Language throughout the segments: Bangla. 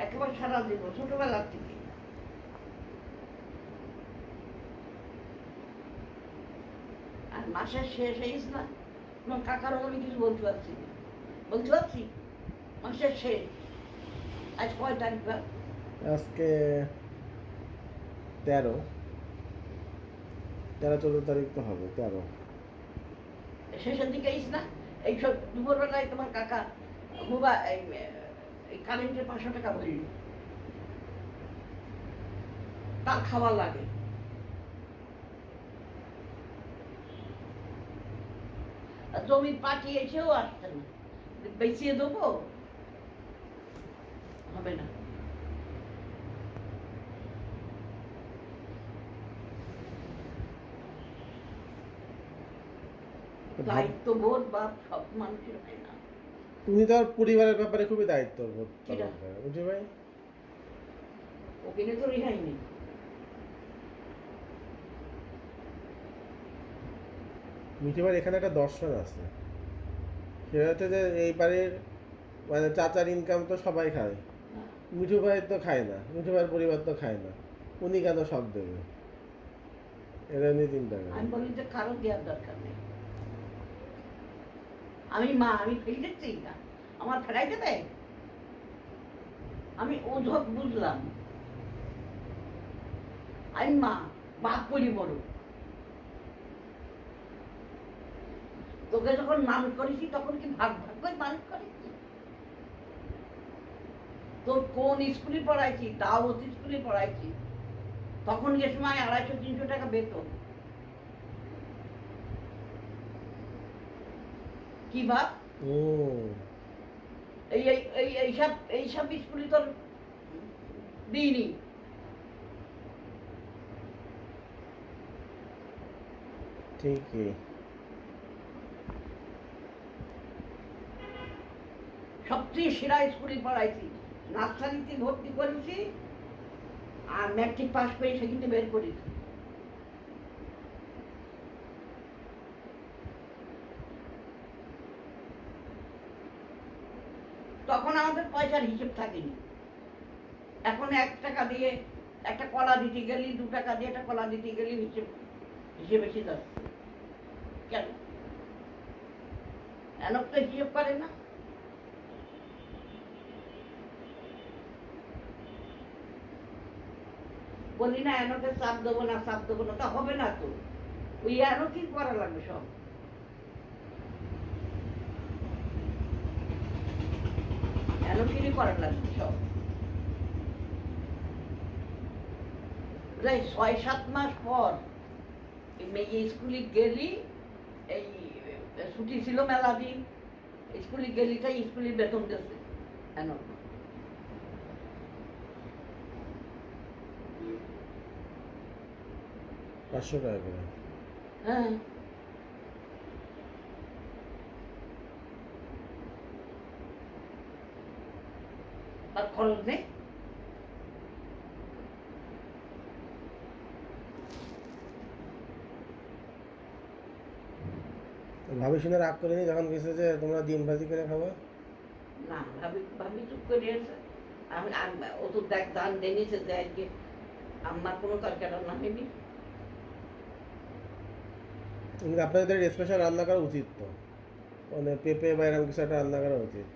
একেবারে সারা জীবন ছোটবেলার থেকে। আর মাসের শেষ হয়েছ না, তোমার কাকারও আমি কিছু বলতে পারছি না, বলতে পারছি মাসের শেষ। আজ কয় তারিখ বা? আজকে 13, 14 তারিখ তো হবে, 13। শেষের দিকে আইস না, এইসব দুপুরবেলায় তোমার কাকা মোবাইল এই কারেন্টের 500 টাকা ভরিল, তার খাওয়া লাগে। আর জমি পাঠিয়েছেও আসতে না, বেঁচিয়ে দেবো, হবে না। দায়িত্ববোধ বা সব মানুষের হয় না। তুমি তো আর পরিবারের ব্যাপারে খুবই দায়িত্ববোধ কিরা? পালন করো, বুঝলি ভাই? ওখানে তো রেহাই নেই। মিঠি ভাই এখানে একটা দর্শন আছে, সেটা হচ্ছে যে এই বাড়ির মানে চাচার ইনকাম তো সবাই খায়, মিঠু ভাই তো খায় না, মিঠু ভাইয়ের পরিবার তো খায় না, উনি কেন সব দেবে? এটা নিয়ে চিন্তা করি। আমি বলি যে কারো দেওয়ার দরকার নেই। আমি মা, আমি ফেলতেছি না, আমার ফেরাইতে দেয়। আমি ওঝক বুঝলাম, আমি মা, বাপ করি বড়। তোকে যখন মানুষ করেছি তখন কি ভাগ ভাগ করে মানুষ করেছি? তোর কোন স্কুলে পড়াইছি? দাওয়াত স্কুলে পড়াইছি, তখন যে সময় 250-300 টাকা বেতন। কি ভাব? এই এই এই এইসব এইসব স্কুলে তোর দিইনি। ঠিকই। সবচেয়ে সেরা স্কুলে পড়াইছি, নার্সারিতে ভর্তি করেছি, আর ম্যাট্রিক পাস করে সেখানে বের করেছি। তখন আমাদের পয়সার হিসেব থাকেনি। এখন 1 টাকা দিয়ে একটা কলা দিতে গেলি, 2 টাকা দিয়ে একটা কলা দিতে গেলি, হিসেব হিসেবে এসে যাচ্ছে। কেন? এনক তো হিসেব করে না। বলি না এনকে চাপ দেবো না, চাপ দেবো না, তা হবে না তো। ওই এনকই করা লাগবে সব, এনকিরই করা লাগবে সব। 6-7 মাস পর মেয়ে স্কুলে গেলি, এই ছুটি ছিল মেলা দিন, স্কুলে গেলি তাই স্কুলের বেতন দিয়েছে এনক। 500 টাকা করে? হ্যাঁ, আর খরচ নেই। ভাবি শুনে রাগ করিনি যখন গেছে যে তোমরা ডিম ভাজি করে খাবা? না, ভাবি ভাবি চুপ করে আছে। আমি ও তো দেখ দান দেনিছে যে আজকে আমার কোনো তরকারি রান্না হয়নি। কিন্তু আপনাদের স্পেশাল রান্না করা উচিত তো, মানে পেঁপে বা এরকম কিছু একটা রান্না করা উচিত।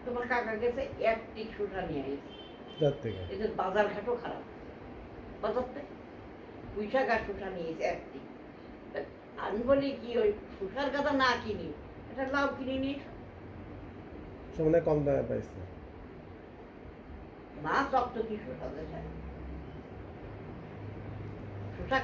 তোমার কাকা গেছে একটি সুটা নিয়ে এসেছে, যার থেকে এদের বাজার ঘাটও খারাপ। বাজার থেকে পুঁইশাক আর শুষা নিয়েছে একটি। আমি বলি কি ওই শুষার কথা না কিনি, এটা লাউ কিনে নিয়ে এসো। সামনে কম দামে পাইছে। না চকচকি শুষা দেয়, শুষা